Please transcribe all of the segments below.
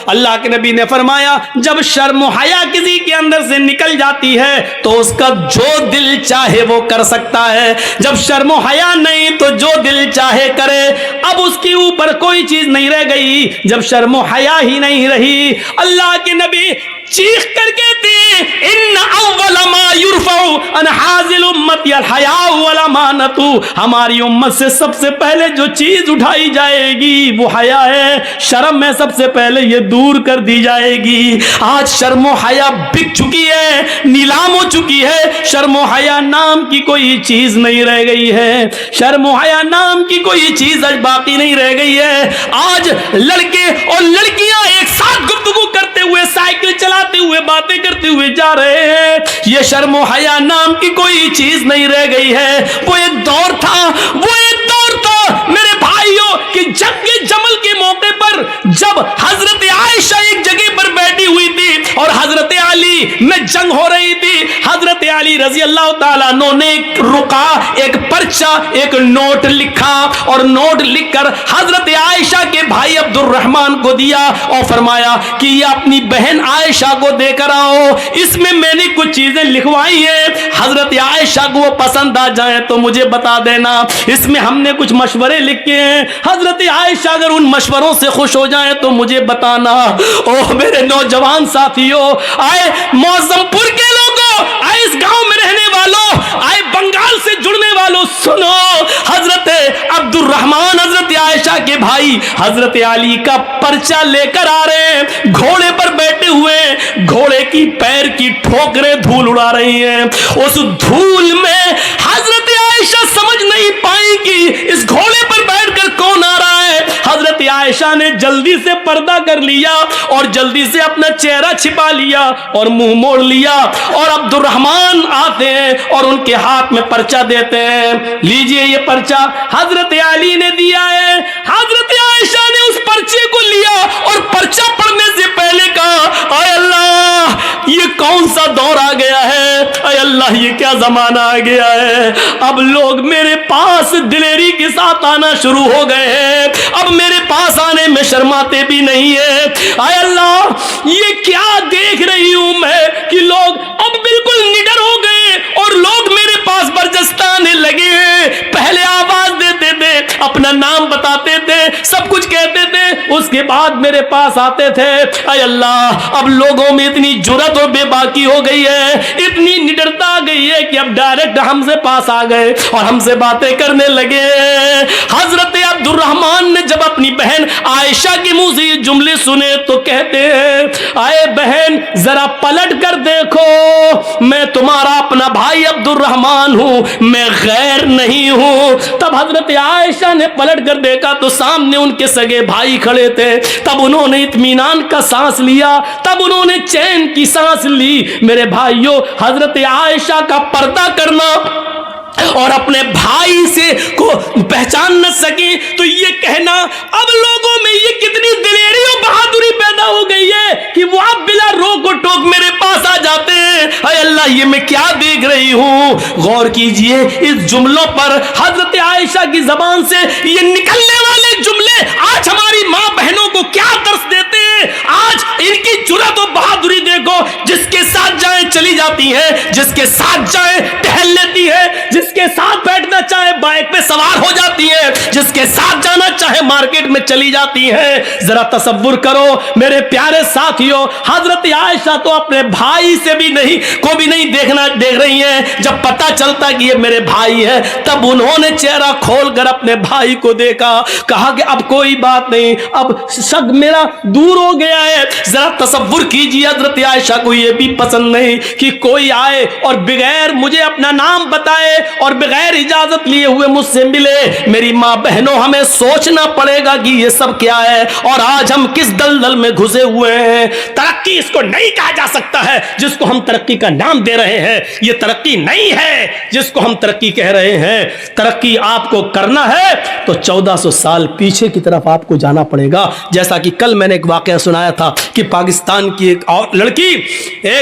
اللہ کے نبی نے فرمایا جب شرم و حیا کسی کے اندر سے نکل جاتی ہے تو اس کا جو دل چاہے وہ کر سکتا ہے، جب شرم و حیا نہیں تو جو دل چاہے کرے۔ اب اس کے اوپر کوئی چیز نہیں رہ گئی جب شرم و حیا ہی نہیں رہی۔ اللہ کے نبی چیخ کر کہتے ہیں ان اول ما یرفع عن حاذل امتی الحیاء والامانۃ، ہماری امت سے سب سے پہلے جو چیز اٹھائی جائے گی وہ حیا ہے، شرم میں سب سے پہلے یہ دور کر دی جائے گی۔ آج شرم و حیا بک چکی ہے، نیلام ہو چکی ہے، شرم و حیا نام کی کوئی چیز نہیں رہ گئی ہے، شرم و حیا نام کی کوئی چیز آج باقی نہیں رہ گئی ہے۔ آج لڑکے اور لڑکیاں ایک ساتھ گفتگو کرتے ہوئے، سائیکل چلاتے ہوئے، باتیں کرتے ہوئے جا رہے ہیں، یہ شرم و حیا نام کی کوئی چیز نہیں رہ گئی ہے۔ وہ ایک دور تھا، وہ ایک دور تھا میرے بھائیوں کہ جنگ جمل کے موقع پر جب حضرت عائشہ ایک جگہ پر بیٹھی ہوئی تھی اور حضرت علی میں جنگ ہو رہی تھی، حضرت علی رضی اللہ تعالیٰ عنہ نے ایک رقعہ، ایک پرچہ، ایک نوٹ لکھا اور نوٹ لکھ کر حضرت عائشہ کے بھائی عبد الرحمن کو دیا اور فرمایا کہ یہ اپنی بہن عائشہ کو دے کر آؤ، اس میں میں نے کچھ چیزیں لکھوائی ہیں، حضرت عائشہ کو وہ پسند آ جائیں تو مجھے بتا دینا، اس میں ہم نے کچھ مشورے لکھے ہیں، حضرت عائشہ اگر ان مشوروں سے خوش ہو جائیں تو مجھے بتانا۔ اوہ میرے نوجوان ساتھیوں، آئے معظم پور کے لوگوں، آئے اس گاؤں میں رہنے والوں، آئے بنگال سے جڑنے والوں، سنو، حضرت عبد الرحمن حضرت عائشہ کے بھائی حضرت علی کا پرچہ لے کر آ رہے ہیں، گھوڑے پر بیٹھے ہوئے، گھوڑے کی پیر کی ٹھوکریں دھول اڑا رہی ہیں، اس دھول میں حضرت عائشہ سمجھ نہیں پائیں کہ اس گھوڑے پر بیٹھ کر کون آ رہا ہے۔ حضرت عائشہ نے جلدی سے پردہ کر لیا اور جلدی سے اپنا چہرہ چھپا لیا اور منہ موڑ لیا، اور عبد الرحمن آتے ہیں اور ان کے ہاتھ میں پرچہ دیتے ہیں، لیجئے یہ پرچہ حضرت علی نے دیا ہے۔ حضرت عائشہ نے اس پرچے کو لیا اور پرچہ پڑھنے سے پہلے کہا اے اللہ یہ کون سا دور آ گیا ہے، اے اللہ یہ کیا زمانہ آ گیا ہے، اب لوگ میرے پاس دلیری کے ساتھ آنا شروع ہو گئے ہیں، اب میرے پاس آنے میں شرماتے بھی نہیں ہیں، اے اللہ یہ کیا دیکھ رہی ہوں میں کہ لوگ اب بالکل نڈر ہو گئے اور لوگ میرے پاس برجستہ آنے لگے ہیں، پہلے آواز دیتے تھے، اپنا نام بتاتے تھے، سب کچھ کہتے تھے، اس کے بعد میرے پاس آتے تھے، اے اللہ اب لوگوں میں اتنی جرات اور بے باکی ہو گئی ہے، اتنی نڈرتا آ گئی ہے کہ اب ڈائریکٹ ہم سے پاس آ گئے اور ہم سے باتیں کرنے لگے۔ حضرت عبد الرحمن نے جب اپنی بہن عائشہ کے منہ سے یہ جملے سنے تو کہتے ہیں اے بہن ذرا پلٹ کر دیکھو، میں تمہارا اپنا بھائی عبد الرحمن ہوں، میں غیر نہیں ہوں۔ تب حضرت عائشہ نے پلٹ کر دیکھا تو سامنے ان کے سگے بھائی کھڑے تھے، تب انہوں نے اطمینان کا سانس لیا، تب انہوں نے چین کی سانس لی۔ میرے بھائیوں، حضرت عائشہ کا پردہ کرنا اور اپنے بھائی سے کو پہچان نہ سکیں تو یہ کہنا، اب لوگوں میں یہ کتنی دلیری اور بہادری پیدا ہو گئی ہے کہ وہ اب بلا روک و ٹوک میرے پاس آ جاتے ہیں۔ اے اللہ یہ میں کیا دیکھ رہی ہوں، غور کیجئے اس جملوں پر، حضرت عائشہ کی زبان سے یہ نکلنے والے جملے آج ہماری ماں بہنوں کو کیا درس دیتے ہیں۔ آج ان کی جرات و بہادری دیکھو، جس کے ساتھ جائیں چلی جاتی ہیں، جس کے ساتھ جائیں ٹہل لیتی ہے، جس کے ساتھ بیٹھنا چاہے بائک پہ سوار ہو جاتی ہے، جس کے ساتھ جانا چاہے مارکیٹ میں چلی جاتی ہے۔ ذرا تصور کرو میرے پیارے ساتھیوں، حضرت عائشہ تو اپنے بھائی سے بھی نہیں دیکھ رہی ہیں، جب پتہ چلتا کہ یہ میرے بھائی ہے تب انہوں نے چہرہ کھول کر اپنے بھائی کو دیکھا، کہا کہ اب کوئی بات نہیں، اب شک میرا دور ہو گیا ہے۔ ذرا تصور کیجیے حضرت عائشہ کو یہ بھی پسند نہیں کہ کوئی آئے اور بغیر مجھے اپنا نام بتائے اور بغیر اجازت لیے ہوئے مجھ سے ملے۔ میری ماں بہنوں ہمیں سوچنا پڑے گا کہ یہ سب کیا ہے اور آج ہم کس دلدل میں گھسے ہوئے ہیں۔ ترقی اس کو نہیں کہا جا سکتا ہے جس کو ہم ترقی کا نام دے رہے ہیں، یہ ترقی نہیں ہے جس کو ہم ترقی کہہ رہے ہیں۔ ترقی آپ کو کرنا ہے تو 1400 سال پیچھے کی طرف آپ کو جانا پڑے گا۔ جیسا کہ کل میں نے ایک واقعہ سنایا تھا کہ پاکستان کی ایک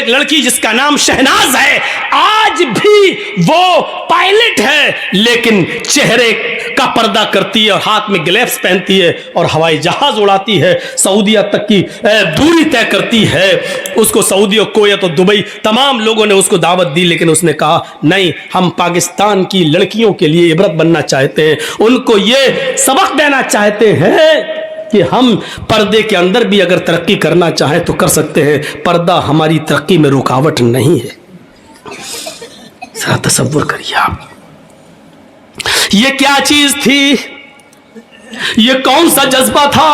لڑکی جس کا نام شہناز ہے، آج آج بھی وہ پائلٹ ہے لیکن چہرے کا پردہ کرتی ہے اور ہاتھ میں گلیوز پہنتی ہے اور ہوائی جہاز اڑاتی ہے, سعودیہ تک کی دوری طے کرتی ہے. اس کو سعودی اور کویت اور دبئی تمام لوگوں نے اس کو دعوت دی, لیکن اس نے کہا نہیں, ہم پاکستان کی لڑکیوں کے لیے عبرت بننا چاہتے ہیں, ان کو یہ سبق دینا چاہتے ہیں کہ ہم پردے کے اندر بھی اگر ترقی کرنا چاہیں تو کر سکتے ہیں, پردہ ہماری ترقی میں رکاوٹ نہیں ہے. ذرا تصور کریے آپ, یہ کیا چیز تھی, یہ کون سا جذبہ تھا.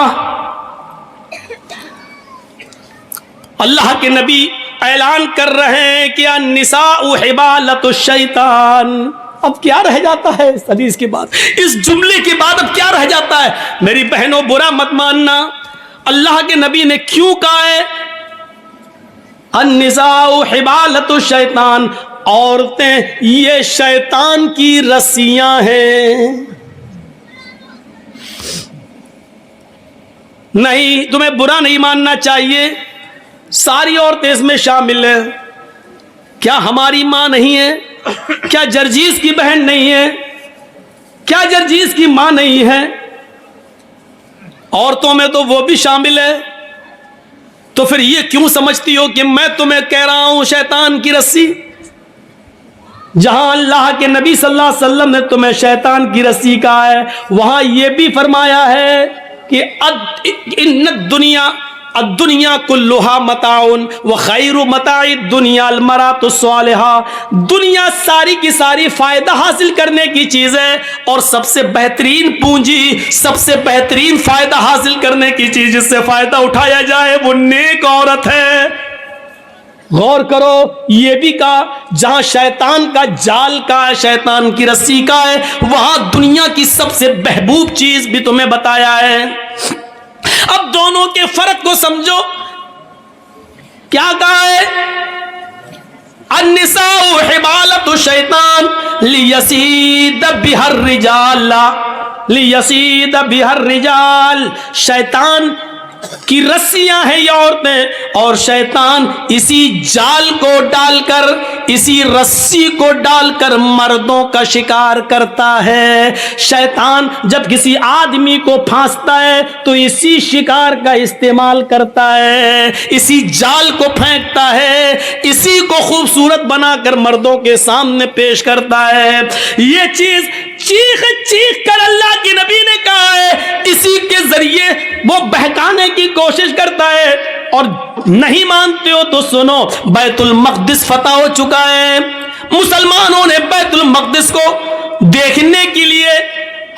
اللہ کے نبی اعلان کر رہے ہیں کہ النساء حبالۃ الشیطان. اب کیا رہ جاتا ہے اس حدیث کے بعد, اس جملے کے بعد اب کیا رہ جاتا ہے؟ میری بہنوں برا مت ماننا, اللہ کے نبی نے کیوں کہا ہے النساء حبالۃ الشیطان, عورتیں یہ شیطان کی رسیاں ہیں. نہیں, تمہیں برا نہیں ماننا چاہیے, ساری عورتیں اس میں شامل ہیں. کیا ہماری ماں نہیں ہے؟ کیا جرجیز کی بہن نہیں ہے؟ کیا جرجیز کی ماں نہیں ہے؟ عورتوں میں تو وہ بھی شامل ہے. تو پھر یہ کیوں سمجھتی ہو کہ میں تمہیں کہہ رہا ہوں شیطان کی رسی؟ جہاں اللہ کے نبی صلی اللہ علیہ وسلم نے تمہیں شیطان کی رسی کہا ہے, وہاں یہ بھی فرمایا ہے کہ ان الدنیا کلھا متاع وخیر متاع الدنیا المرأۃ الصالحہ. دنیا ساری کی ساری فائدہ حاصل کرنے کی چیز ہے, اور سب سے بہترین پونجی, سب سے بہترین فائدہ حاصل کرنے کی چیز جس سے فائدہ اٹھایا جائے وہ نیک عورت ہے. غور کرو, یہ بھی کہا جہاں شیطان کا جال کا ہے, شیطان کی رسی کا ہے, وہاں دنیا کی سب سے محبوب چیز بھی تمہیں بتایا ہے. اب دونوں کے فرق کو سمجھو. کیا کہا ہے؟ النساء حبالۃ الشیطان لیصید بها الرجال, لیصید بها الرجال. شیطان کی رسیاں ہیں یہ عورتیں, اور شیطان اسی جال کو ڈال کر, اسی رسی کو ڈال کر مردوں کا شکار کرتا ہے. شیطان جب کسی آدمی کو پھانستا ہے تو اسی شکار کا استعمال کرتا ہے, اسی جال کو پھینکتا ہے, اسی کو خوبصورت بنا کر مردوں کے سامنے پیش کرتا ہے. یہ چیز چیخ چیخ کر اللہ کے نبی نے کہا ہے, اسی کے ذریعے وہ بہکانے کی کوشش کرتا ہے. اور نہیں مانتے ہو تو سنو, بیت المقدس فتح ہو چکا ہے. مسلمانوں نے بیت المقدس کو دیکھنے کے لیے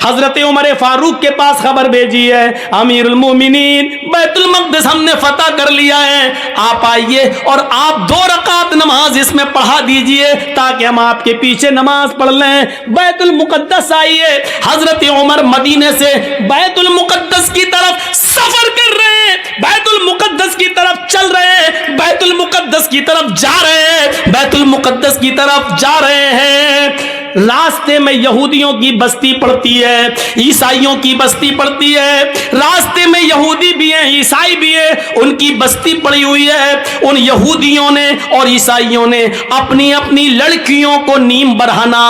حضرت عمر فاروق کے پاس خبر بھیجی ہے, امیر المومنین بیت المقدس ہم نے فتح کر لیا ہے, آپ آئیے اور آپ 2 رکعت نماز اس میں پڑھا دیجئے تاکہ ہم آپ کے پیچھے نماز پڑھ لیں. بیت المقدس آئیے. حضرت عمر مدینے سے بیت المقدس کی طرف سفر کر رہے ہیں, بیت المقدس کی طرف چل رہے ہیں, بیت المقدس کی طرف جا رہے ہیں, بیت المقدس کی طرف جا رہے ہیں. راستے میں یہودیوں کی بستی پڑتی ہے, عیسائیوں کی بستی پڑتی ہے. راستے میں یہودی بھی ہیں, عیسائی بھی ہیں, ان کی بستی پڑی ہوئی ہے. ان یہودیوں نے اور عیسائیوں نے اپنی اپنی لڑکیوں کو نیم برہنہ,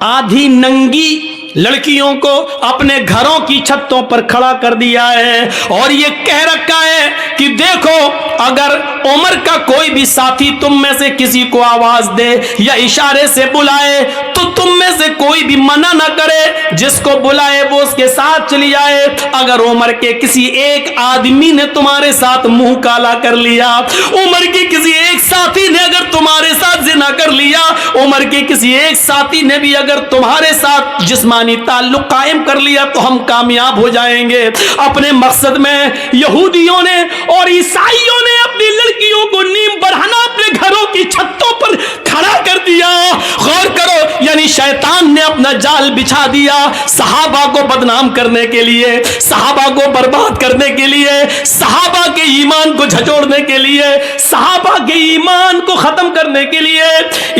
آدھی ننگی لڑکیوں کو اپنے گھروں کی چھتوں پر کھڑا کر دیا ہے, اور یہ کہہ رکھا ہے کہ دیکھو اگر عمر کا کوئی بھی ساتھی تم میں سے کسی کو آواز دے یا اشارے سے بلائے تو تم میں سے کوئی بھی منع نہ کرے, جس کو بلائے وہ اس کے ساتھ چلی جائے. اگر عمر کے کسی ایک آدمی نے تمہارے ساتھ منہ کالا کر لیا, عمر کے کسی ایک ساتھی نے اگر تمہارے ساتھ زنا کر لیا, عمر کے کسی ایک ساتھی نے بھی اگر تمہارے ساتھ جسمانی تعلق قائم کر لیا تو ہم کامیاب ہو جائیں گے. اپنے مقصد میں یہودیوں نے اور عیسائیوں نے اپنی لڑکیوں کو نیم برہنہ اپنے گھروں کی چھتوں پر کھڑا کر دیا. غور کرو, یعنی شیطان نے اپنا جال بچھا دیا صحابہ کو بدنام کرنے کے لیے, صحابہ کو برباد کرنے کے لیے, صحابہ کے ایمان ایمان کو جھنجھوڑنے کے لیے, صحابہ کے ایمان کو ختم کرنے کے لیے.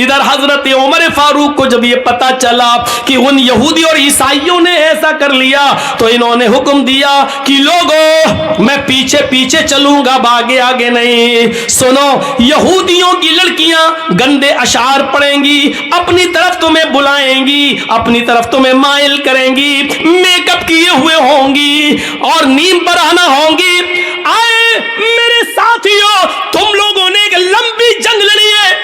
ادھر حضرت عمر فاروق کو جب یہ پتا چلا کہ ان یہودی اور عیسائیوں نے ایسا کر لیا تو انہوں نے حکم دیا کہ لوگوں میں پیچھے پیچھے چلوں گا, آگے آگے نہیں. سنو, یہودیوں کی لڑکیاں گندے اشعار پڑھیں گی, اپنی طرف تمہیں بلائیں گی, اپنی طرف تمہیں مائل کریں گی, میک اپ کیے ہوئے ہوں گی اور نیم برہنہ ہوں گی. آئے میرے ساتھیوں, تم لوگوں نے ایک لمبی جنگ لڑی ہے,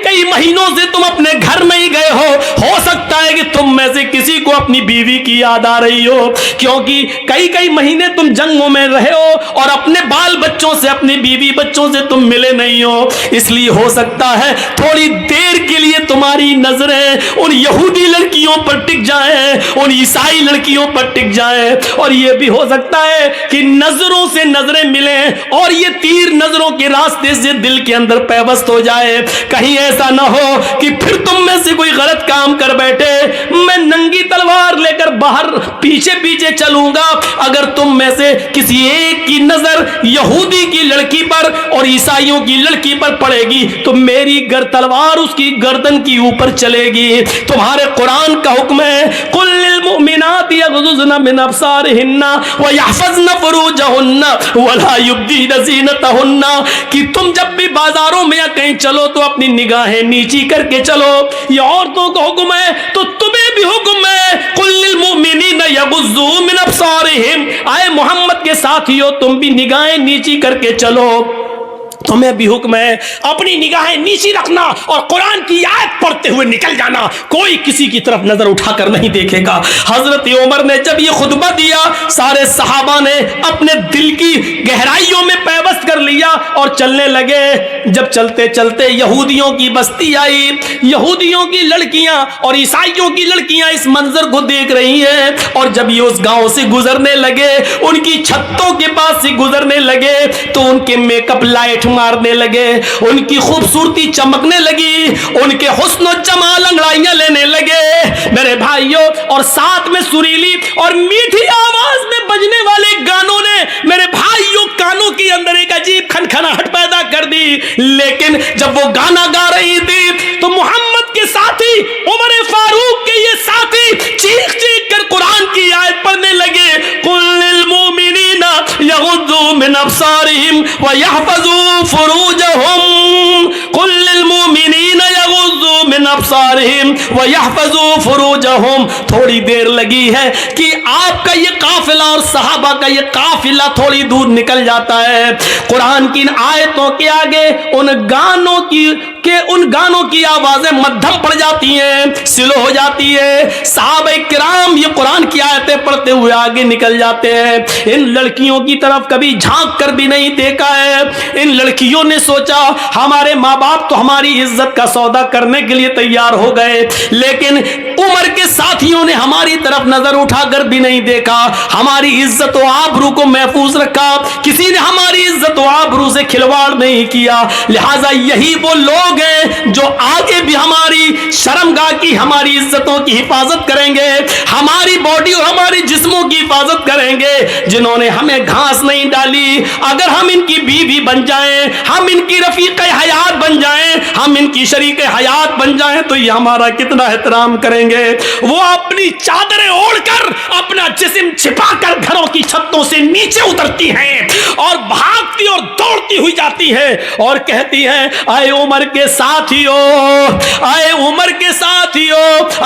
کئی مہینوں سے تم اپنے گھر میں ہی گئے ہو سکتا ہے کہ تم میں سے کسی کو اپنی بیوی کی یاد آ رہی ہو, کیونکہ کئی مہینے تم جنگوں میں رہے ہو اور اپنے بال بچوں سے, اپنی بیوی بچوں سے تم ملے نہیں ہو. اس لیے ہو سکتا ہے تھوڑی دیر کے لیے تمہاری نظریں ان یہودی لڑکیوں پر ٹک جائیں, ان عیسائی لڑکیوں پر ٹک جائیں, اور یہ بھی ہو سکتا ہے کہ نظروں سے نظریں ملیں اور یہ تیر نظروں کے راستے سے دل کے اندر پیوست ہو جائے. کہیں ایسا نہ ہو کہ پھر تم میں سے کوئی غلط کام کر بیٹھے, میں ننگی تلوار لے کر باہر پیچھے پیچھے چلوں گا. اگر تم میں سے کسی ایک کی نظر یہودی کی لڑکی پر اور عیسائیوں کی لڑکی پر پڑے گی تو میری تلوار اس کی گردن کی اوپر چلے گی. تمہارے قرآن کا حکم ہے قل للمؤمنات یغضضن من ابصارهن ويحفظن فروجهن ولا يبدين زينتهن, کہ تم جب بھی بازاروں میں یا کہیں چلو تو اپنی نگاہیں نیچی کر کے چلو. یہ عورتوں کا حکم ہے تو تمہیں بھی حکم ہے قل للمؤمنین یغضوا من ابصارهم. آئے محمد کے ساتھیو, تم بھی نگاہیں نیچی کر کے چلو. تمہیں بھی حکم ہے اپنی نگاہیں نیچی رکھنا اور قرآن کی آیت پڑھتے ہوئے نکل جانا, کوئی کسی کی طرف نظر اٹھا کر نہیں دیکھے گا. حضرت عمر نے جب یہ خطبہ دیا, سارے صحابہ نے اپنے دل کی گہرائیوں میں پیوست کر لیا اور چلنے لگے. جب چلتے چلتے یہودیوں کی بستی آئی, یہودیوں کی لڑکیاں اور عیسائیوں کی لڑکیاں اس منظر کو دیکھ رہی ہیں, اور جب یہ اس گاؤں سے گزرنے لگے, ان کی چھتوں کے پاس سے گزرنے لگے تو ان کے میک اپ لائٹ مارنے لگے, ان کی خوبصورتی چمکنے لگی, ان کے حسن و جمال انگڑائیاں لینے لگے. میرے بھائیوں, اور ساتھ میں سریلی اور میٹھی آواز میں بجنے والے گانوں نے میرے بھائیوں کانوں کے اندر ایک عجیب کھنکھناہٹ پیدا کر دی. لیکن جب وہ گانا گا رہی تھی تو محمد کے ساتھی, عمر فاروق کے یہ ساتھی چیخ چیخ کر قرآن کی آیت پڑھنے لگے قل للمؤمنین یغضوا من ابصارهم ويحفظوا فروجهم قل للمؤمنین یغضوا من ابصارهم ويحفظوا فروجهم. تھوڑی دیر لگی ہے کہ آپ کا یہ قافلہ اور صحابہ کا یہ قافلہ تھوڑی دور نکل جاتا ہے. قرآن کی ان آیتوں کے آگے ان گانوں کی آوازیں مدھم پڑ جاتی ہیں, سلو ہو جاتی ہے. صحابہ کرام یہ قرآن کی آیتیں پڑھتے ہوئے آگے نکل جاتے ہیں. ان لڑکیوں کی طرف کبھی جھانک کر بھی نہیں دیکھا ہے. ان لڑکیوں نے سوچا ہمارے ماں باپ تو ہماری عزت کا سودا کرنے کے لیے تیار ہو گئے, لیکن عمر کے ساتھیوں نے ہماری طرف نظر اٹھا کر بھی نہیں دیکھا, ہماری عزت و آبرو کو محفوظ رکھا, کسی نے ہماری عزت و آبرو سے کھلواڑ نہیں کیا. لہٰذا یہی وہ لوگ ہیں جو آگے بھی ہماری شرمگاہ کی, ہماری عزتوں کی حفاظت کریں گے, ہماری باڈی اور ہمارے جسموں کی حفاظت کریں گے, جنہوں نے ہمیں گھاس نہیں ڈالی. اگر ہم ان کی بیوی بن جائیں, ہم ان کی رفیق حیات بن جائیں, ہم ان کی شریک حیات بن جائیں تو یہ ہمارا کتنا احترام کریں گے. وہ اپنی چادریں اوڑھ کر, اپنا جسم چھپا کر گھروں کی چھتوں سے نیچے اترتی ہیں اور بھاگتی اور دوڑتی ہوئی جاتی ہے اور کہتی ہیں اے عمر کے ساتھیو, اے عمر کے ساتھیو,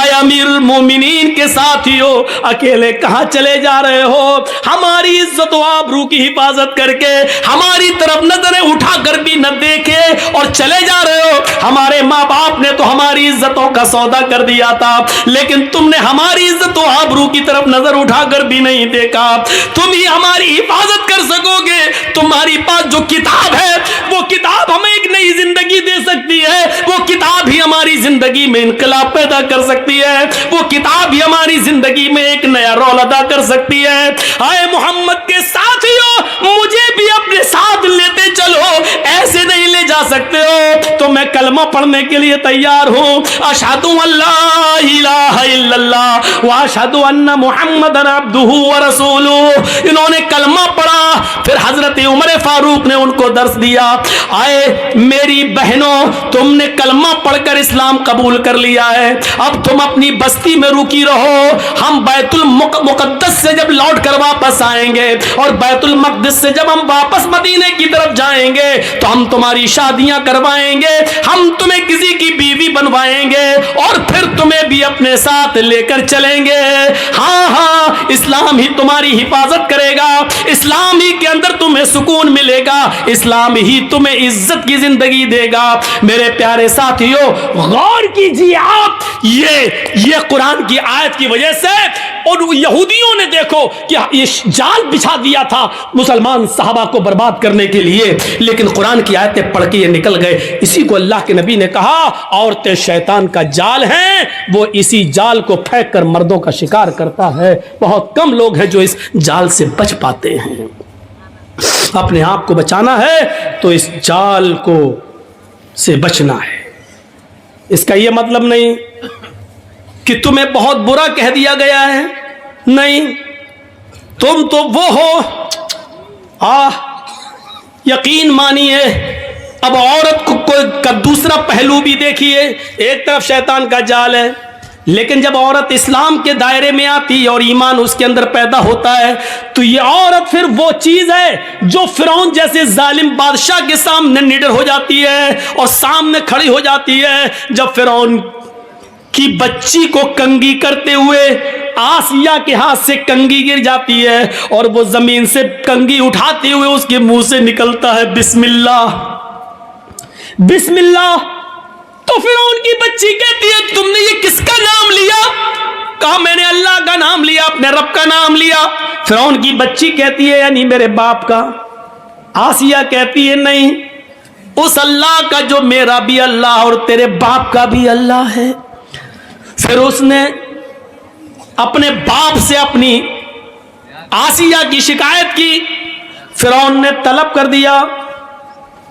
اے امیر المومنین کے ساتھیو, اکیلے کہاں چلے جا رہے ہو؟ ہماری عزت و آبرو کی حفاظت کر کے ہماری طرف نظریں اٹھا کر بھی نہ دیکھے اور چلے جا رہے ہو. ہمارے ماں باپ نے تو ہماری عزتوں کا سودا کر دیا تھا, لیکن تم نے ہماری عزت و آبرو کی طرف نظر اٹھا کر بھی نہیں دیکھا. تم ہی ہماری حفاظت کر سکو گے. تمہاری پاس جو کتاب ہے وہ کتاب ہمیں ایک نئی زندگی دے سکتی ہے, وہ کتاب ہی ہماری زندگی میں انقلاب پیدا کر سکتی ہے, وہ کتاب ہی ہماری زندگی میں ایک نیا رول ادا کر سکتی ہے. اے محمد کے ساتھیو, مجھے بھی اپنے ساتھ لیتے چلو, ایسے نہیں لے جا सकते हो तो मैं कलमा पढ़ने के लिए तैयार हूं। अशहदु अल्ला इलाहा इल्लल्लाह व अशहदु अन्ना मुहम्मदन अब्दुहु व रसूलुहु। इन्होंने कलमा पढ़ा, फिर हजरत उमर फारूक ने उनको दर्स दिया। आए मेरी बहनों, तुमने कलमा पढ़कर इस्लाम कबूल कर लिया है, अब तुम अपनी बस्ती में रुकी रहो। हम बैतुल मुकद्दस से जब लौट कर वापस आएंगे और बैतुल मक़दिस से जब हम वापस मदीने की तरफ जाएंगे तो हम तुम्हारी शादियां करवाएंगे, हम तुम्हें किसी की बीवी बनवाएंगे और फिर तुम्हें भी अपने साथ लेकर चलेंगे। हाँ हाँ, इस्लाम ही तुम्हारी हिफाजत करेगा, इस्लाम ही के अंदर तुम्हें सुकून मिलेगा, इस्लाम ही तुम्हें इज्जत की जिंदगी देगा। मेरे प्यारे साथियों, गौर कीजिए आप, ये कुरान की आयत की वजह से और यहूदियों ने देखो कि ये जाल बिछा दिया था मुसलमान सहाबा को बर्बाद करने के लिए, लेकिन कुरान की आयतें पढ़ के ये निकल गए। इसी को अल्लाह के नबी ने कहा, औरतें शैतान का जाल हैं, वो इसी जाल को फेंक कर मर्दों का शिकार करता है। बहुत कम लोग हैं जो इस जाल से बच पाते हैं। अपने आप को बचाना है तो इस जाल को से बचना है। इसका यह मतलब नहीं कि तुम्हें बहुत बुरा कह दिया गया है, नहीं, तुम तो वो हो। यकीन मानिए, अब औरत का दूसरा पहलू भी देखिए। एक तरफ शैतान का जाल है, लेकिन जब औरत इस्लाम के दायरे में आती है और ईमान उसके अंदर पैदा होता है तो ये औरत फिर वो चीज है जो फिरौन जैसे जालिम बादशाह के सामने निडर हो जाती है और सामने खड़ी हो जाती है। जब फिरौन की बच्ची को कंगी करते हुए आसिया के हाथ से कंगी गिर जाती है और वो जमीन से कंगी उठाते हुए उसके मुंह से निकलता है बिस्मिल्लाह बिस्मिल्लाह, तो फिर उनकी बच्ची कहती है तुमने ये किसका नाम लिया? कहा मैंने अल्लाह का नाम लिया, अपने रब का नाम लिया। फिर उनकी बच्ची कहती है यानी मेरे बाप का। आसिया कहती है नहीं, उस अल्लाह का जो मेरा भी अल्लाह और तेरे बाप का भी अल्लाह है। फिर उसने अपने बाप से अपनी आसिया की शिकायत की, फिरौन ने तलब कर दिया।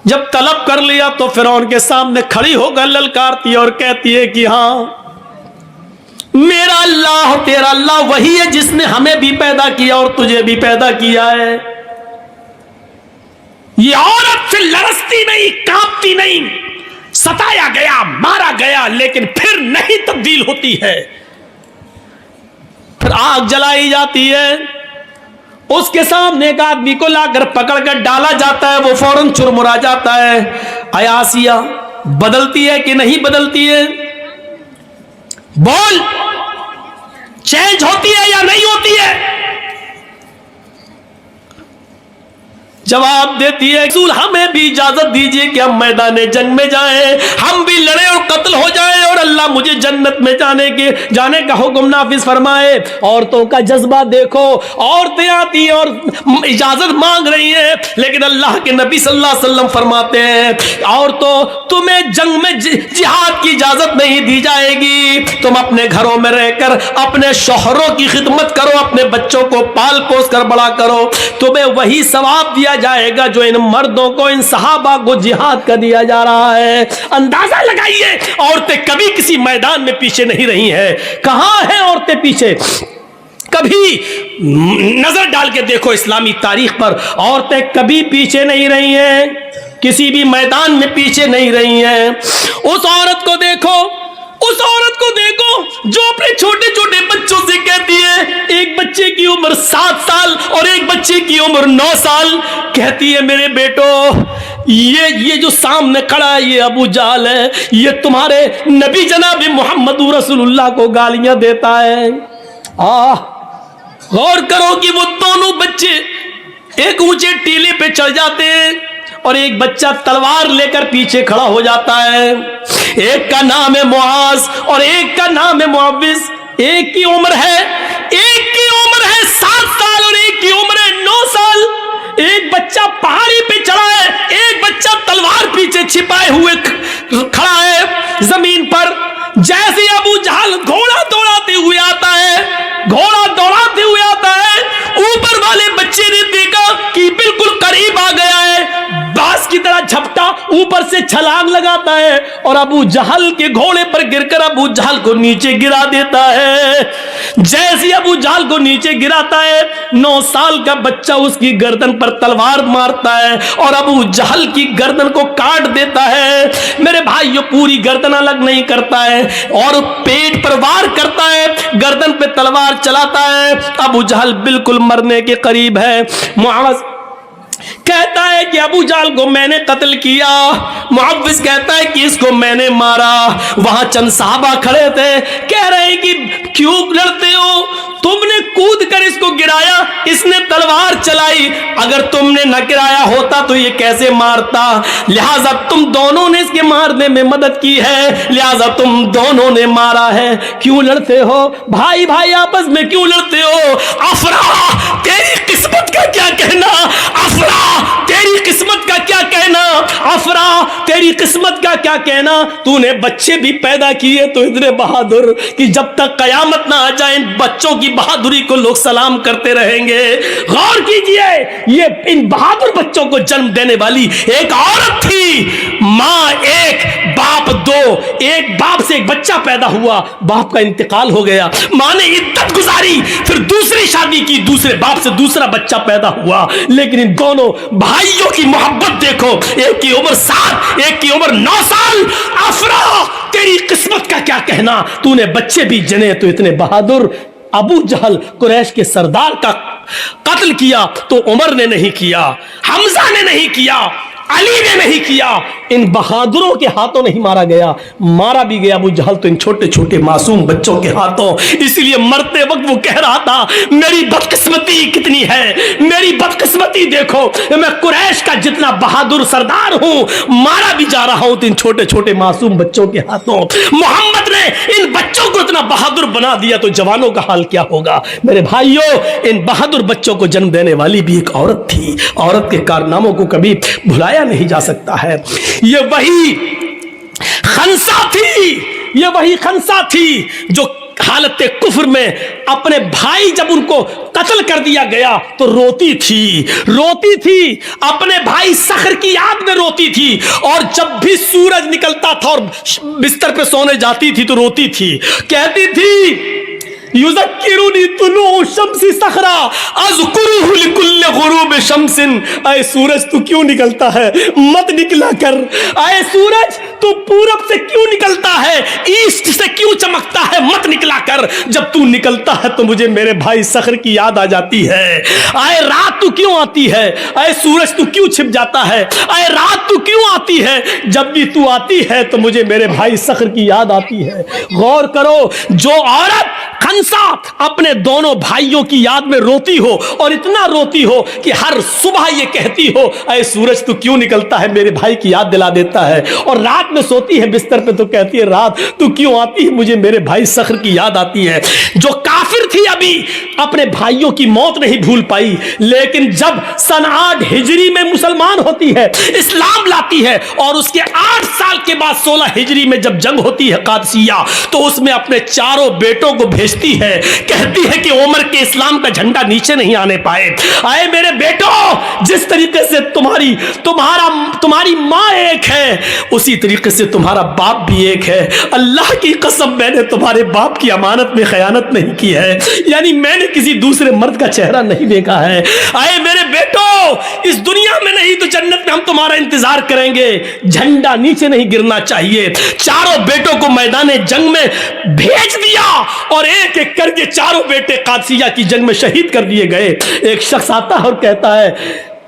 जब तलब कर लिया तो फिरौन के सामने खड़ी होकर ललकारती है और कहती है कि हाँ, मेरा अल्लाह तेरा अल्लाह वही है जिसने हमें भी पैदा किया और तुझे भी पैदा किया है। ये औरत फिर लरसती नहीं, कांपती नहीं, सताया गया, मारा गया, लेकिन फिर नहीं तब्दील होती है। फिर आग जलाई जाती है, उसके सामने एक आदमी को लाकर पकड़कर डाला जाता है, वो फौरन चुरमुरा जाता है। आया आसिया बदलती है कि नहीं बदलती है? बोल, चेंज होती है या नहीं होती है? जवाब देती है रसूल हमें भी इजाजत दीजिए कि हम मैदान जंग में जाएं, हम भी लड़े और कत्ल हो जाएं और अल्लाह मुझे जन्नत में जाने का हुक्म नाफिज फरमाए। औरतों का जज्बा देखो, औरतें आती हैं और इजाजत मांग रही हैं, लेकिन अल्लाह के नबी सल्लल्लाहु अलैहि वसल्लम फरमाते हैं औरतों तुम्हें जंग में जिहाद की इजाजत नहीं दी जाएगी, तुम अपने घरों में रहकर अपने शौहरों की खिदमत करो, अपने बच्चों को पाल पोस कर बड़ा करो, तुम्हें वही सवाब दिया जाएगा जो इन मर्दों को, इन सहाबा को जिहाद का दिया जा रहा है। अंदाजा लगाइए, औरतें कभी किसी मैदान में पीछे नहीं रही हैं। कहां हैं औरतें पीछे? कभी नजर डाल के देखो इस्लामी तारीख पर, औरतें कभी पीछे नहीं रही हैं, किसी भी मैदान में पीछे नहीं रही हैं। उस औरत को देखो, उस औरत को देखो जो अपने छोटे छोटे बच्चों से कहती है, एक बच्चे की उम्र 7 साल और एक बच्चे की उम्र 9 साल, कहती है मेरे बेटो ये जो सामने खड़ा है ये अबू जाल है, ये तुम्हारे नबी जनाब मोहम्मद रसूलुल्लाह को गालियां देता है। गौर करो कि वो दोनों बच्चे एक ऊंचे टीले पे चढ़ जाते हैं और एक बच्चा तलवार लेकर पीछे खड़ा हो जाता है। एक का नाम है मुआज और एक का नाम है मुअव्विज। एक की उम्र है 7 साल और एक की उम्र है 9 साल। एक बच्चा पहाड़ी पे चढ़ा है, एक बच्चा तलवार पीछे छिपाए हुए खड़ा है जमीन पर। जैसे अबू जहल घोड़ा दौड़ाते हुए आता है, ऊपर वाले बच्चे ने देखा कि बिल्कुल करीब आ गया है, बांस की तरह झपटा ऊपर से छलांग लगाता है और अबू जहल के घोड़े पर गिरकर अबू जहल को नीचे गिरा देता है। जैसे अबू जहल को नीचे गिराता है 9 साल का बच्चा उसकी गर्दन पर तलवार मारता है और अबू जहल की गर्दन को काट देता है। मेरे भाइयों, पूरी गर्दन अलग नहीं करता है और पेट पर वार करता है, गर्दन पे तलवार चलाता है। अबू जहल बिल्कुल मरने के करीब है। मुआविज कहता है कि अबू जहल को मैंने कत्ल किया। मुअव्विज कहता है कि इसको मैंने मारा। वहां चंद साहबा खड़े थे, कह रहे हैं कि क्यों लड़ते हो, तुमने कूद कर इसको गिराया, इसने तलवार चलाई, अगर तुमने न गिराया होता तो ये कैसे मारता, लिहाजा तुम दोनों ने इसके मारने में मदद की है, लिहाजा तुम दोनों ने मारा है। क्यों लड़ते हो भाई, भाई आपस में क्यों लड़ते हो? अफरा तेरी किस्मत का क्या कहना, अफरा तेरी किस्मत का क्या कहना, अफरा तेरी किस्मत का क्या कहना। तूने बच्चे भी पैदा किए तो इतने बहादुर कि जब तक कयामत ना आ जाए बच्चों की बहादुरी को लोग सलाम करते रहेंगे। गौर कीजिए, ये इन बहादुर बच्चों को जन्म देने वाली एक औरत थी। मां एक, बाप दो, एक बाप से एक बच्चा पैदा हुआ, बाप का इंतकाल हो गया, मां ने इद्दत गुजारी, फिर दूसरी शादी की, दूसरे बाप से दूसरा बच्चा पैदा हुआ। लेकिन इन दोनों भाइयों की मोहब्बत देखो, एक की उम्र 7, एक की उम्र 9 साल। अफरा तेरी किस्मत का क्या कहना, तूने बच्चे भी जने तो इतने बहादुर। अबू जहल कुरैश के सरदार का कत्ल किया तो उमर ने नहीं किया, हमजा ने नहीं किया, अली ने नहीं किया, इन बहादुरों के हाथों नहीं मारा गया। मारा भी गया अबू जहल तो इन छोटे छोटे मासूम बच्चों के हाथों। इसलिए मरते वक्त वो कह रहा था, मेरी बदकिस्मती कितनी है, मेरी बदकिस्मती देखो, मैं कुरैश का जितना बहादुर सरदार हूं, मारा भी जा रहा हूं तो इन छोटे छोटे मासूम बच्चों के हाथों। मोहम्मद ने इन बच्चों को इतना बहादुर बना दिया तो जवानों का हाल क्या होगा। मेरे भाइयों, इन बहादुर बच्चों को जन्म देने वाली भी एक औरत थी। औरत के कारनामों को कभी भुलाया नहीं जा सकता है। ये वही खंसा थी, ये वही खंसा थी जो हालत कुफ्र में अपने भाई जब उनको कत्ल कर दिया गया तो रोती थी, अपने भाई सखर की याद में रोती थी, और जब भी सूरज निकलता था और बिस्तर पे सोने जाती थी तो रोती थी, कहती थी युज़क्किरुनी तुलू शम्सी सखरा अज़कुरुहु लिकुल्लि गुरूब शम्सिन। ऐ सूरज तू क्यों निकलता है, मत निकला कर। ऐ सूरज तू पूरब से क्यों निकलता है, ईस्ट से क्यों चमकता है, मत निकला कर। जब तू निकलता है तो मुझे मेरे भाई सखर की याद आ जाती है। ऐ रात तू क्यों आती है, ऐ सूरज तू क्यों छिप जाता है, ऐ रात तू क्यों आती है, जब भी तू आती है तो मुझे मेरे भाई सखर की याद आती है। गौर करो, जो औरत अपने दोनों भाइयों की याद में रोती हो और इतना रोती हो कि हर सुबह ये कहती हो, ऐ सूरज तू क्यों निकलता है, मेरे भाई की याद दिला देता है, और रात में सोती है बिस्तर पे तो कहती है रात तू क्यों आती है, मुझे मेरे भाई सखर की याद आती है। जो काफिर थी अभी अपने भाइयों की मौत नहीं भूल पाई, लेकिन जब सन 8 हिजरी में मुसलमान होती है, इस्लाम लाती है, और उसके 8 साल के बाद 16 हिजरी में जब जंग होती है कादसिया, तो उसमें अपने चारों बेटों को भेजती है, कहती है कि उमर के इस्लाम का झंडा नीचे नहीं आने पाए। आए मेरे बेटो, जिस तरीके से तुम्हारी माँ एक है, उसी तरीके से तुम्हारा बाप भी एक है। अल्लाह की कसम, मैंने तुम्हारे बाप की अमानत में खयानत नहीं की है, यानी मैंने किसी दूसरे मर्द का चेहरा नहीं देखा है। आए मेरे बेटो, इस दुनिया में नहीं तो जन्नत में हम तुम्हारा इंतजार करेंगे, झंडा नीचे नहीं गिरना चाहिए। चारों बेटों को मैदान जंग में भेज दिया और एक एक करके चारों बेटे कादसिया की जंग में शहीद कर दिए गए। एक शख्स आता है और कहता है,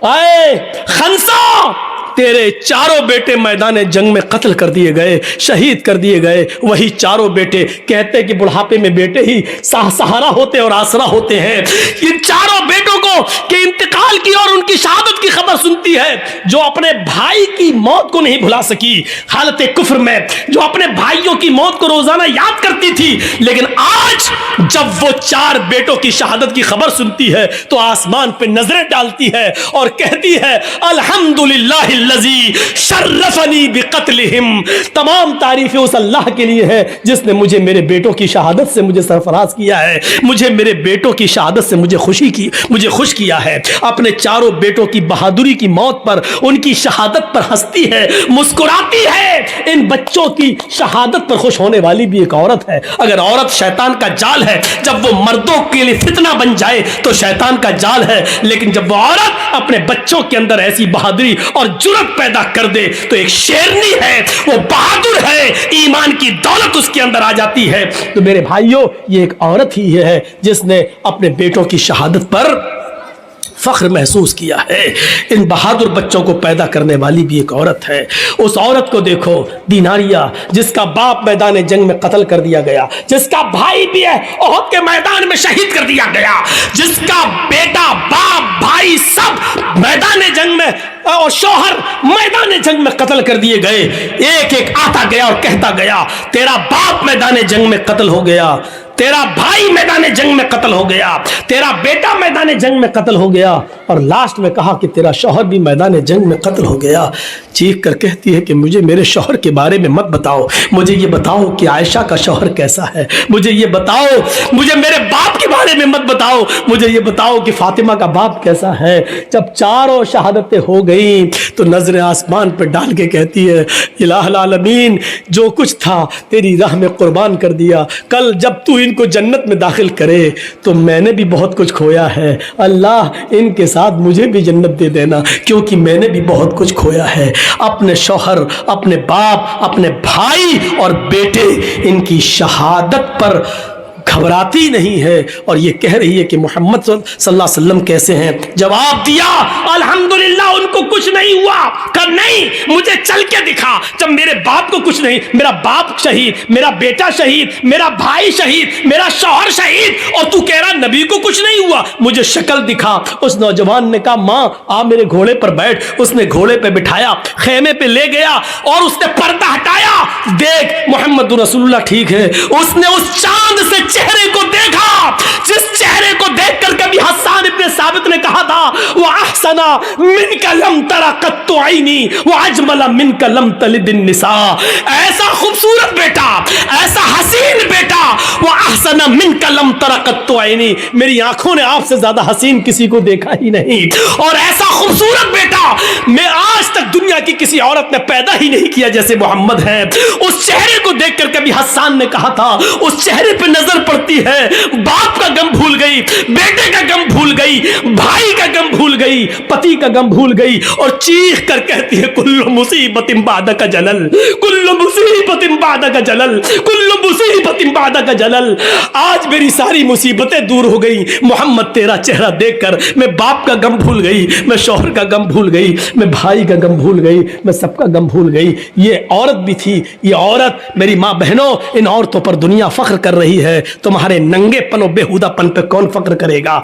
आए खंसा, तेरे चारों बेटे मैदान जंग में कत्ल कर दिए गए, शहीद कर दिए गए। वही चारों बेटे कहते कि बुढ़ापे में बेटे ही सहारा होते और आसरा होते हैं। इन चारों बेटों को के इंतकाल की और उनकी शहादत की खबर सुनती है, जो अपने भाई की मौत को नहीं भुला सकी हालत कुफ्र में, जो अपने भाइयों की मौत को रोजाना याद करती थी, लेकिन आज जब वो 4 बेटों की शहादत की खबर सुनती है तो आसमान पे नजरें डालती है और कहती है अल्हम्दुलिल्लाह अल्लज़ी शर्रफनी बिक़त्लिहिम, तमाम तारीफें उस अल्लाह के लिए है जिसने मुझे मेरे बेटों की शहादत से मुझे सरफराज किया है, मुझे मेरे बेटों की शहादत से मुझे खुश किया है। अपने चारों बेटों की बहादुरी की मौत पर, उनकी शहादत पर हंसती है, मुस्कुराती है। इन बच्चों की शहादत पर खुश होने वाली भी एक औरत है। अगर औरत शैतान का जाल है, जब वो मर्दों के लिए फितना बन जाए तो शैतान का जाल है, लेकिन जब वो औरत अपने बच्चों के अंदर ऐसी बहादुरी और जुर्रत पैदा कर दे तो एक शेरनी है, वो बहादुर है, ईमान की दौलत उसके अंदर आ जाती है। तो मेरे भाइयों, ये एक औरत ही है जिसने अपने बेटों की शहादत पर फख्र महसूस किया है। इन बहादुर बच्चों को पैदा करने वाली भी एक औरत है। उस औरत को देखो, दीनारिया, जिसका बाप मैदान जंग में कत्ल कर दिया गया, जिसका भाई भी है ओहद के मैदान में शहीद कर दिया गया, जिसका बेटा, बाप, भाई सब मैदान जंग में और शौहर मैदान जंग में कत्ल कर दिए गए। एक एक आता गया और कहता गया, तेरा बाप मैदान जंग में कत्ल हो गया, तेरा भाई मैदान जंग में कत्ल हो गया, तेरा बेटा मैदान जंग में कत्ल हो गया, और लास्ट में कहा कि तेरा शौहर भी मैदान जंग में कत्ल हो गया। चीख कर कहती है कि मुझे मेरे शौहर के बारे में मत बताओ, मुझे ये बताओ कि आयशा का शौहर कैसा है, मुझे ये बताओ, मुझे मेरे बाप के बारे में मत बताओ, मुझे ये बताओ कि फातिमा का बाप कैसा है। जब चारों शहादतें हो गई तो नजर आसमान पर डाल के कहती है, इलाहुल आलमीन, जो कुछ था तेरी राह में कुर्बान कर दिया, कल जब तू इनको जन्नत में दाखिल करे तो मैंने भी बहुत कुछ खोया है, अल्लाह इनके साथ मुझे भी जन्नत दे देना, क्योंकि मैंने भी बहुत कुछ खोया है। अपने शौहर, अपने बाप, अपने भाई और बेटे, इनकी शहादत पर घबराती नहीं है और ये कह रही है कि मोहम्मद सल्लल्लाहु अलैहि वसल्लम कैसे हैं। जवाब दिया, अल्हम्दुलिल्लाह, उनको कुछ नहीं हुआ। कर नहीं, मुझे चल के दिखा, जब मेरे बाप को कुछ नहीं, मेरा बाप शहीद, मेरा बेटा शहीद, मेरा भाई शहीद, मेरा शौहर शहीद, और तू कह रहा नबी को कुछ नहीं हुआ, मुझे शक्ल दिखा। उस नौजवान ने कहा, माँ आ मेरे घोड़े पर बैठ। उसने घोड़े पे बिठाया, खेमे पे ले गया और उसने पर्दा हटाया, देख मोहम्मद रसूलुल्लाह ठीक है। उसने उस चांद से चेहरे को देखा, जिस चेहरे को देखकर कभी हसन इब्ने साबित ने कहा था, वो अहसना मिनका लम तरा कत्तु ऐनी व अजमला मिनका लम तलिद निसा। ऐसा खूबसूरत बेटा, ऐसा हसीन बेटा, वो अहसना मिनका लम तरा कत्तु ऐनी, मेरी आंखों ने आपसे ज्यादा हसीन किसी को देखा ही नहीं, और ऐसा खूबसूरत बेटा मैं आज तक दुनिया की किसी औरत ने पैदा ही नहीं किया जैसे मोहम्मद है। उस चेहरे को देखकर कभी हसन ने कहा था, उस चेहरे पे नजर पड़ती है, बाप का गम भूल गई, बेटे का गम भूल गई, भाई का गम भूल गई, पति का गम भूल गई, और चीख कर कहती है, कुल्लु मुसीबतिन बादका जलल, कुल्लु मुसीबतिन बादका जलल, कुल्लु मुसीबतिन बादका जलल। आज मेरी सारी मुसीबतें दूर हो गई मोहम्मद, तेरा चेहरा देखकर। मैं बाप का गम भूल गई, मैं शौहर का गम भूल गई, मैं भाई का गम भूल गई, मैं सबका गम भूल गई। ये औरत भी थी, ये औरत, मेरी माँ बहनों, इन औरतों पर दुनिया फख्र कर रही है। तुम्हारे नंगेपन और बेहुदापन पे कौन फख्र करेगा?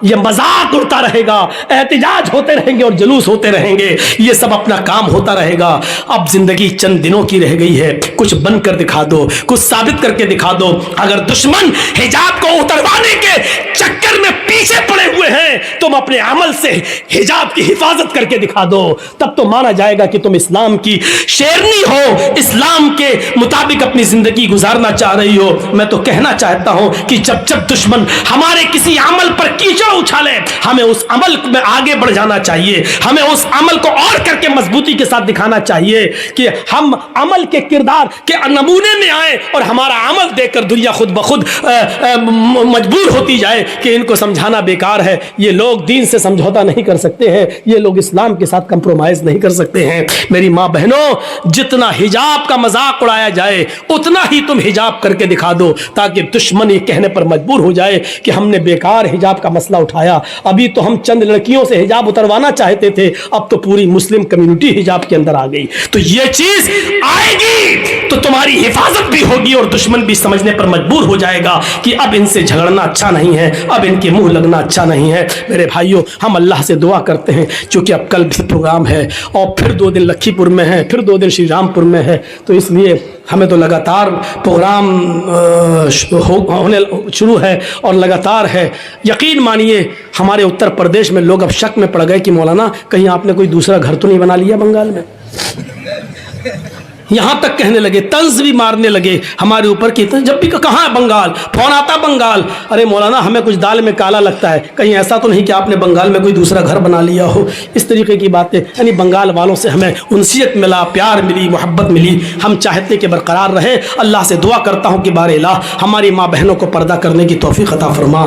ये मजाक उड़ता रहेगा, एहतिजाज होते रहेंगे और जुलूस होते रहेंगे, ये सब अपना काम होता रहेगा। अब जिंदगी चंद दिनों की रह गई है, कुछ बनकर दिखा दो, कुछ साबित करके दिखा दो। अगर दुश्मन हिजाब को उतरवाने के चक्कर में पीछे पड़े हुए हैं, तुम अपने अमल से हिजाब की हिफाजत करके दिखा दो, तब तो माना जाएगा कि तुम इस्लाम की शेरनी हो, इस्लाम के मुताबिक अपनी जिंदगी गुजारना चाह रही हो। मैं तो कहना चाहता हूं कि जब जब दुश्मन हमारे किसी अमल पर कीचड़ उछाले, हमें उस अमल में आगे बढ़ जाना चाहिए, हमें उस अमल को और करके मजबूती के साथ दिखाना चाहिए कि हम अमल के किरदार के नमूने में आए और हमारा अमल देखकर दुनिया खुद ब खुद मजबूर होती जाए कि इनको समझाना बेकार है, ये लोग दीन से समझौता नहीं कर सकते हैं, ये लोग इस्लाम के साथ कंप्रोमाइज नहीं कर सकते हैं। मेरी माँ बहनों, जितना हिजाब का मजाक उड़ाया जाए उतना ही तुम हिजाब करके दिखा दो, ताकि दुश्मन ये कहने पर मजबूर हो जाए कि हमने बेकार हिजाब का मसला उठाया। अभी तो हम चंद लड़कियों से हिजाब उतरवाना चाहते थे, अब तो पूरी मुस्लिम कम्युनिटी हिजाब के अंदर आ गई। तो ये चीज आएगी तो तुम्हारी हिफाजत भी होगी और दुश्मन भी समझने पर मजबूर हो जाएगा कि अब इनसे झगड़ना अच्छा नहीं है, अब इनके मुंह लगना अच्छा नहीं है। मेरे भाइयों, हम अल्लाह से दुआ करते हैं, चूंकि अब कल भी प्रोग्राम है और फिर 2 दिन लखीपुर में है, फिर 2 दिन श्री रामपुर में है, तो इसलिए ہمیں تو لگاتار پروگرام ہونے شروع ہے اور لگاتار ہے. یقین مانیے ہمارے اتر پردیش میں لوگ اب شک میں پڑ گئے کہ مولانا کہیں آپ نے کوئی دوسرا گھر تو نہیں بنا لیا بنگال میں. یہاں تک کہنے لگے, طنز بھی مارنے لگے ہمارے اوپر کی, جب بھی کہاں ہے بنگال, فون آتا بنگال, ارے مولانا ہمیں کچھ دال میں کالا لگتا ہے, کہیں ایسا تو نہیں کہ آپ نے بنگال میں کوئی دوسرا گھر بنا لیا ہو. اس طریقے کی باتیں, یعنی بنگال والوں سے ہمیں انسیت ملا, پیار ملی, محبت ملی. ہم چاہتے کہ برقرار رہے. اللہ سے دعا کرتا ہوں کہ بار الہ ہماری ماں بہنوں کو پردہ کرنے کی توفیق عطا فرما.